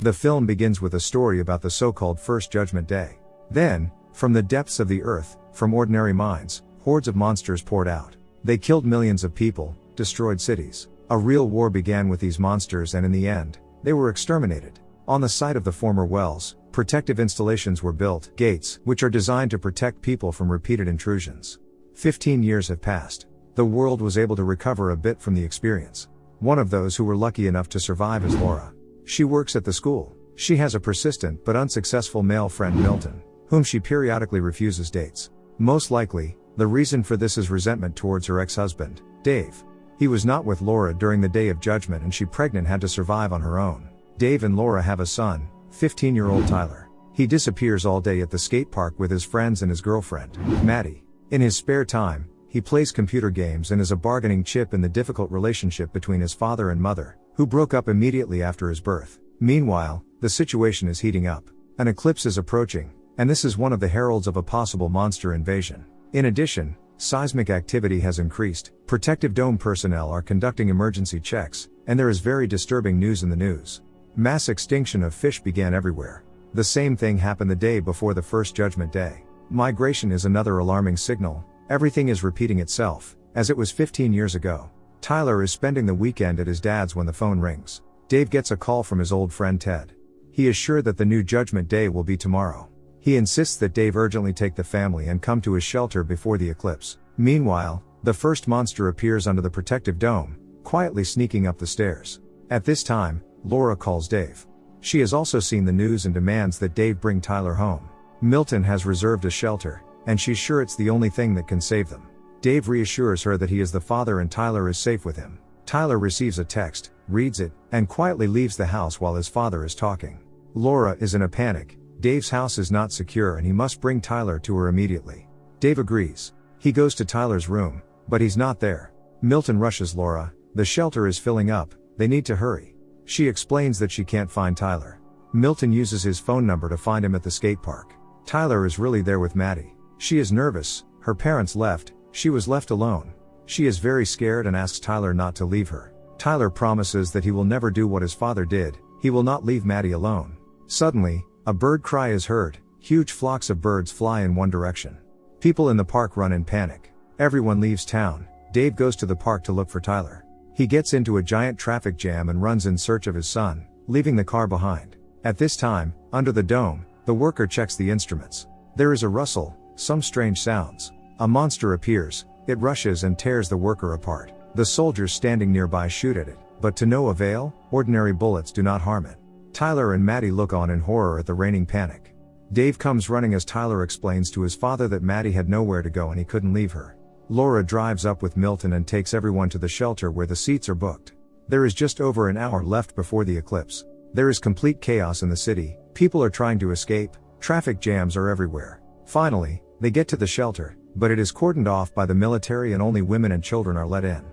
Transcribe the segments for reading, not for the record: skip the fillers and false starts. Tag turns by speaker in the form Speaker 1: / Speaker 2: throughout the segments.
Speaker 1: The film begins with a story about the so-called First Judgment Day. Then, from the depths of the earth, from ordinary minds, hordes of monsters poured out. They killed millions of people, destroyed cities. A real war began with these monsters, and in the end, they were exterminated. On the site of the former wells, protective installations were built, gates, which are designed to protect people from repeated intrusions. 15 years have passed. The world was able to recover a bit from the experience. One of those who were lucky enough to survive is Laura. She works at the school. She has a persistent but unsuccessful male friend, Milton, whom she periodically refuses dates. Most likely, the reason for this is resentment towards her ex-husband, Dave. He was not with Laura during the Day of Judgment, and she, pregnant, had to survive on her own. Dave and Laura have a son, 15-year-old Tyler. He disappears all day at the skate park with his friends and his girlfriend, Maddie. In his spare time, he plays computer games and is a bargaining chip in the difficult relationship between his father and mother, who broke up immediately after his birth. Meanwhile, the situation is heating up. An eclipse is approaching, and this is one of the heralds of a possible monster invasion. In addition, seismic activity has increased, protective dome personnel are conducting emergency checks, and there is very disturbing news in the news. Mass extinction of fish began everywhere. The same thing happened the day before the First Judgment Day. Migration is another alarming signal. Everything is repeating itself, as it was 15 years ago. Tyler is spending the weekend at his dad's when the phone rings. Dave gets a call from his old friend Ted. He is sure that the new Judgment Day will be tomorrow. He insists that Dave urgently take the family and come to his shelter before the eclipse. Meanwhile, the first monster appears under the protective dome, quietly sneaking up the stairs. At this time, Laura calls Dave. She has also seen the news and demands that Dave bring Tyler home. Milton has reserved a shelter, and she's sure it's the only thing that can save them. Dave reassures her that he is the father and Tyler is safe with him. Tyler receives a text, reads it, and quietly leaves the house while his father is talking. Laura is in a panic. Dave's house is not secure and he must bring Tyler to her immediately. Dave agrees. He goes to Tyler's room, but he's not there. Milton rushes Laura. The shelter is filling up, they need to hurry. She explains that she can't find Tyler. Milton uses his phone number to find him at the skate park. Tyler is really there with Maddie. She is nervous, her parents left, she was left alone. She is very scared and asks Tyler not to leave her. Tyler promises that he will never do what his father did, he will not leave Maddie alone. Suddenly, a bird cry is heard. Huge flocks of birds fly in one direction. People in the park run in panic. Everyone leaves town. Dave goes to the park to look for Tyler. He gets into a giant traffic jam and runs in search of his son, leaving the car behind. At this time, under the dome, the worker checks the instruments. There is a rustle, some strange sounds. A monster appears, it rushes and tears the worker apart. The soldiers standing nearby shoot at it, but to no avail, ordinary bullets do not harm it. Tyler and Maddie look on in horror at the reigning panic. Dave comes running as Tyler explains to his father that Maddie had nowhere to go and he couldn't leave her. Laura drives up with Milton and takes everyone to the shelter where the seats are booked. There is just over an hour left before the eclipse. There is complete chaos in the city, people are trying to escape, traffic jams are everywhere. Finally, they get to the shelter, but it is cordoned off by the military and only women and children are let in.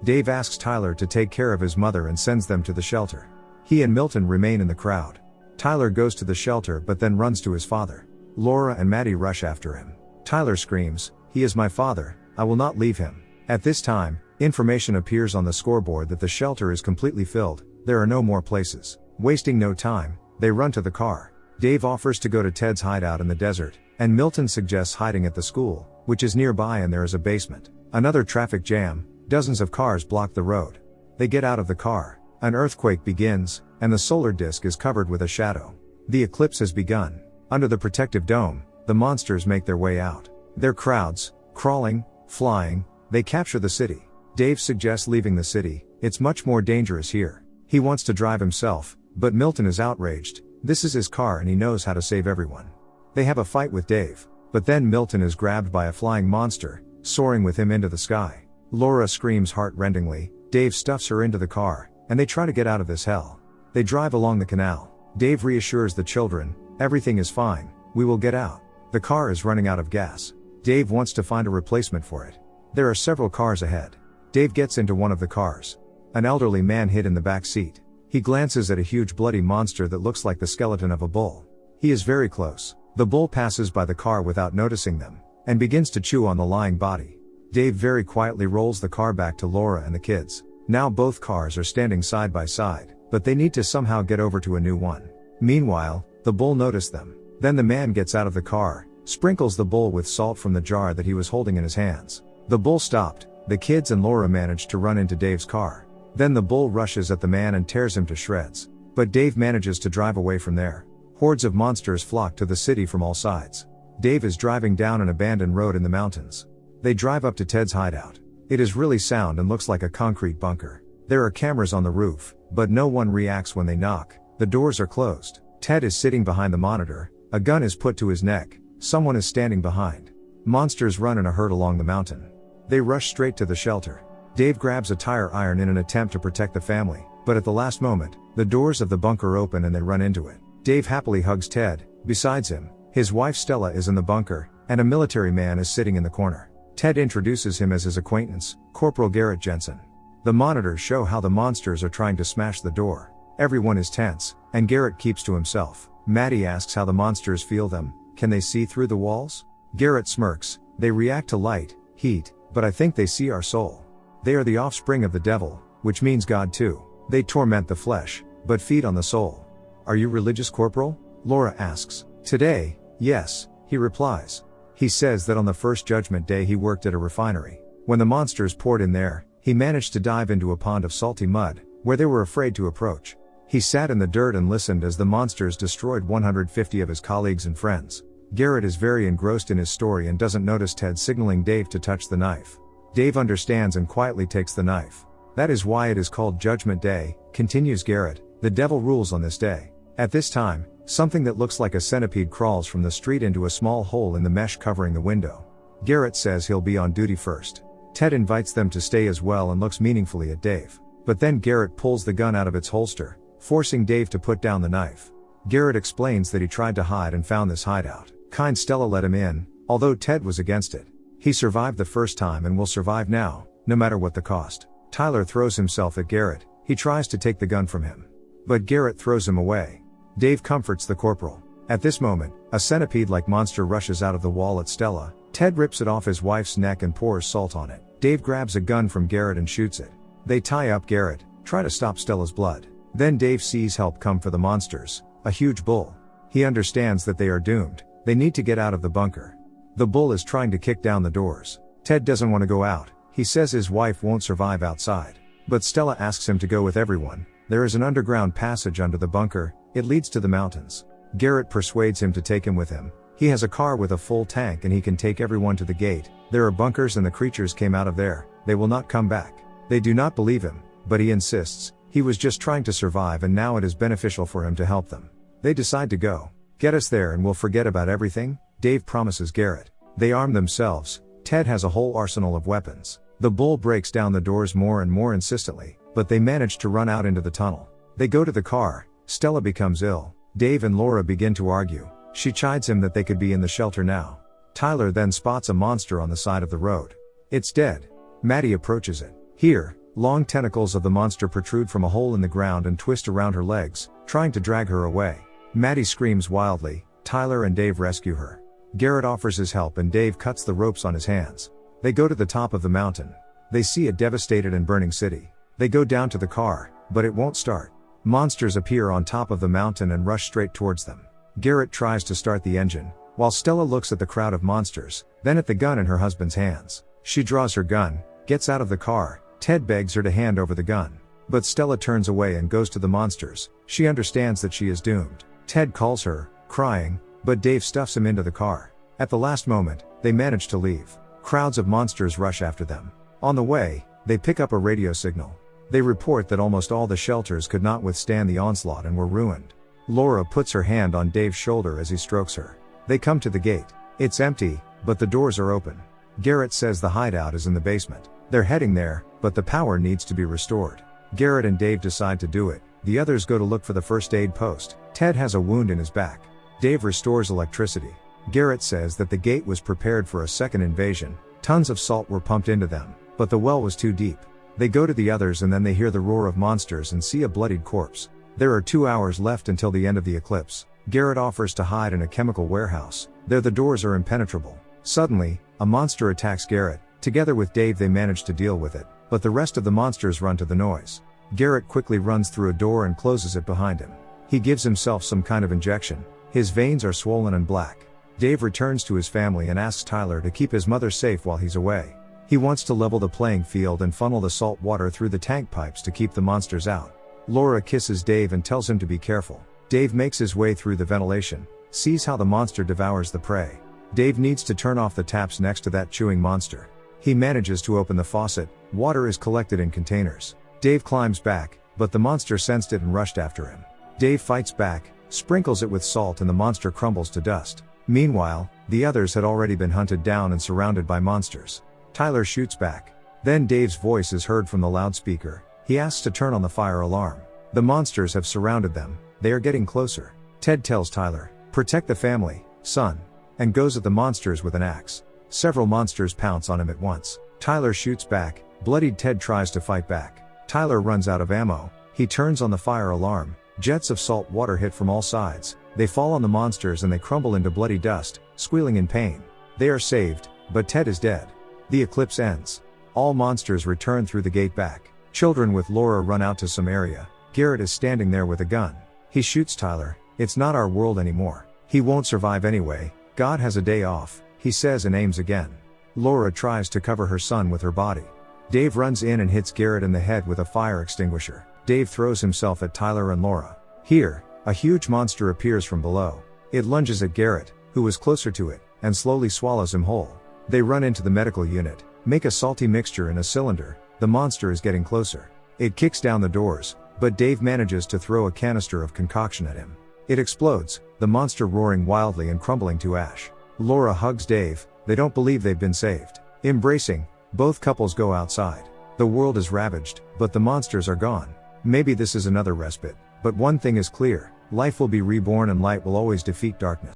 Speaker 1: Dave asks Tyler to take care of his mother and sends them to the shelter. He and Milton remain in the crowd. Tyler goes to the shelter but then runs to his father. Laura and Maddie rush after him. Tyler screams, "He is my father, I will not leave him." At this time, information appears on the scoreboard that the shelter is completely filled, there are no more places. Wasting no time, they run to the car. Dave offers to go to Ted's hideout in the desert, and Milton suggests hiding at the school, which is nearby and there is a basement. Another traffic jam, dozens of cars block the road. They get out of the car. An earthquake begins, and the solar disk is covered with a shadow. The eclipse has begun. Under the protective dome, the monsters make their way out. They're crowds, crawling, flying, they capture the city. Dave suggests leaving the city, it's much more dangerous here. He wants to drive himself, but Milton is outraged. This is his car and he knows how to save everyone. They have a fight with Dave, but then Milton is grabbed by a flying monster, soaring with him into the sky. Laura screams heart-rendingly, Dave stuffs her into the car, and they try to get out of this hell. They drive along the canal. Dave reassures the children, everything is fine, we will get out. The car is running out of gas. Dave wants to find a replacement for it. There are several cars ahead. Dave gets into one of the cars. An elderly man hid in the back seat. He glances at a huge bloody monster that looks like the skeleton of a bull. He is very close. The bull passes by the car without noticing them, and begins to chew on the lying body. Dave very quietly rolls the car back to Laura and the kids. Now both cars are standing side by side, but they need to somehow get over to a new one. Meanwhile, the bull noticed them. Then the man gets out of the car, sprinkles the bull with salt from the jar that he was holding in his hands. The bull stopped. The kids and Laura managed to run into Dave's car. Then the bull rushes at the man and tears him to shreds. But Dave manages to drive away from there. Hordes of monsters flock to the city from all sides. Dave is driving down an abandoned road in the mountains. They drive up to Ted's hideout. It is really sound and looks like a concrete bunker. There are cameras on the roof, but no one reacts when they knock. The doors are closed. Ted is sitting behind the monitor. A gun is put to his neck. Someone is standing behind. Monsters run in a herd along the mountain. They rush straight to the shelter. Dave grabs a tire iron in an attempt to protect the family, but at the last moment, the doors of the bunker open and they run into it. Dave happily hugs Ted. Besides him, his wife Stella is in the bunker, and a military man is sitting in the corner. Ted introduces him as his acquaintance, Corporal Garrett Jensen. The monitors show how the monsters are trying to smash the door. Everyone is tense, and Garrett keeps to himself. Maddie asks how the monsters feel them. Can they see through the walls? Garrett smirks. They react to light, heat, but I think they see our soul. They are the offspring of the devil, which means God too. They torment the flesh, but feed on the soul. Are you religious, Corporal? Laura asks. Today, yes, he replies. He says that on the first judgment day he worked at a refinery. When the monsters poured in there, he managed to dive into a pond of salty mud, where they were afraid to approach. He sat in the dirt and listened as the monsters destroyed 150 of his colleagues and friends. Garrett is very engrossed in his story and doesn't notice Ted signaling Dave to touch the knife. Dave understands and quietly takes the knife. That is why it is called Judgment Day, continues Garrett. The devil rules on this day. At this time, something that looks like a centipede crawls from the street into a small hole in the mesh covering the window. Garrett says he'll be on duty first. Ted invites them to stay as well and looks meaningfully at Dave. But then Garrett pulls the gun out of its holster, forcing Dave to put down the knife. Garrett explains that he tried to hide and found this hideout. Kind Stella let him in, although Ted was against it. He survived the first time and will survive now, no matter what the cost. Tyler throws himself at Garrett. He tries to take the gun from him. But Garrett throws him away. Dave comforts the corporal. At this moment, a centipede-like monster rushes out of the wall at Stella. Ted rips it off his wife's neck and pours salt on it. Dave grabs a gun from Garrett and shoots it. They tie up Garrett, try to stop Stella's blood. Then Dave sees help come for the monsters, a huge bull. He understands that they are doomed. They need to get out of the bunker. The bull is trying to kick down the doors. Ted doesn't want to go out. He says his wife won't survive outside. But Stella asks him to go with everyone. There is an underground passage under the bunker. It leads to the mountains. Garrett persuades him to take him with him. He has a car with a full tank and he can take everyone to the gate. There are bunkers and the creatures came out of there. They will not come back. They do not believe him, but he insists. He was just trying to survive and now it is beneficial for him to help them. They decide to go. Get us there and we'll forget about everything, Dave promises Garrett. They arm themselves. Ted has a whole arsenal of weapons. The bull breaks down the doors more and more insistently, but they manage to run out into the tunnel. They go to the car. Stella becomes ill. Dave and Laura begin to argue. She chides him that they could be in the shelter now. Tyler then spots a monster on the side of the road. It's dead. Maddie approaches it. Here, long tentacles of the monster protrude from a hole in the ground and twist around her legs, trying to drag her away. Maddie screams wildly. Tyler and Dave rescue her. Garrett offers his help and Dave cuts the ropes on his hands. They go to the top of the mountain. They see a devastated and burning city. They go down to the car, but it won't start. Monsters appear on top of the mountain and rush straight towards them. Garrett tries to start the engine, while Stella looks at the crowd of monsters, then at the gun in her husband's hands. She draws her gun, gets out of the car. Ted begs her to hand over the gun. But Stella turns away and goes to the monsters. She understands that she is doomed. Ted calls her, crying, but Dave stuffs him into the car. At the last moment, they manage to leave. Crowds of monsters rush after them. On the way, they pick up a radio signal. They report that almost all the shelters could not withstand the onslaught and were ruined. Laura puts her hand on Dave's shoulder as he strokes her. They come to the gate. It's empty, but the doors are open. Garrett says the hideout is in the basement. They're heading there, but the power needs to be restored. Garrett and Dave decide to do it. The others go to look for the first aid post. Ted has a wound in his back. Dave restores electricity. Garrett says that the gate was prepared for a second invasion. Tons of salt were pumped into them, but the well was too deep. They go to the others and then they hear the roar of monsters and see a bloodied corpse. There are 2 hours left until the end of the eclipse. Garrett offers to hide in a chemical warehouse. There the doors are impenetrable. Suddenly, a monster attacks Garrett. Together with Dave they manage to deal with it, but the rest of the monsters run to the noise. Garrett quickly runs through a door and closes it behind him. He gives himself some kind of injection. His veins are swollen and black. Dave returns to his family and asks Tyler to keep his mother safe while he's away. He wants to level the playing field and funnel the salt water through the tank pipes to keep the monsters out. Laura kisses Dave and tells him to be careful. Dave makes his way through the ventilation, sees how the monster devours the prey. Dave needs to turn off the taps next to that chewing monster. He manages to open the faucet. Water is collected in containers. Dave climbs back, but the monster sensed it and rushed after him. Dave fights back, sprinkles it with salt, and the monster crumbles to dust. Meanwhile, the others had already been hunted down and surrounded by monsters. Tyler shoots back. Then Dave's voice is heard from the loudspeaker. He asks to turn on the fire alarm. The monsters have surrounded them. They are getting closer. Ted tells Tyler, "Protect the family, son," and goes at the monsters with an axe. Several monsters pounce on him at once. Tyler shoots back. Bloodied Ted tries to fight back. Tyler runs out of ammo. He turns on the fire alarm. Jets of salt water hit from all sides. They fall on the monsters and they crumble into bloody dust, squealing in pain. They are saved, but Ted is dead. The eclipse ends. All monsters return through the gate back. Children with Laura run out to some area. Garrett is standing there with a gun. He shoots Tyler. "It's not our world anymore. He won't survive anyway. God has a day off," he says and aims again. Laura tries to cover her son with her body. Dave runs in and hits Garrett in the head with a fire extinguisher. Dave throws himself at Tyler and Laura. Here, a huge monster appears from below. It lunges at Garrett, who was closer to it, and slowly swallows him whole. They run into the medical unit, make a salty mixture in a cylinder. The monster is getting closer. It kicks down the doors, but Dave manages to throw a canister of concoction at him. It explodes, the monster roaring wildly and crumbling to ash. Laura hugs Dave. They don't believe they've been saved. Embracing, both couples go outside. The world is ravaged, but the monsters are gone. Maybe this is another respite, but one thing is clear: life will be reborn and light will always defeat darkness.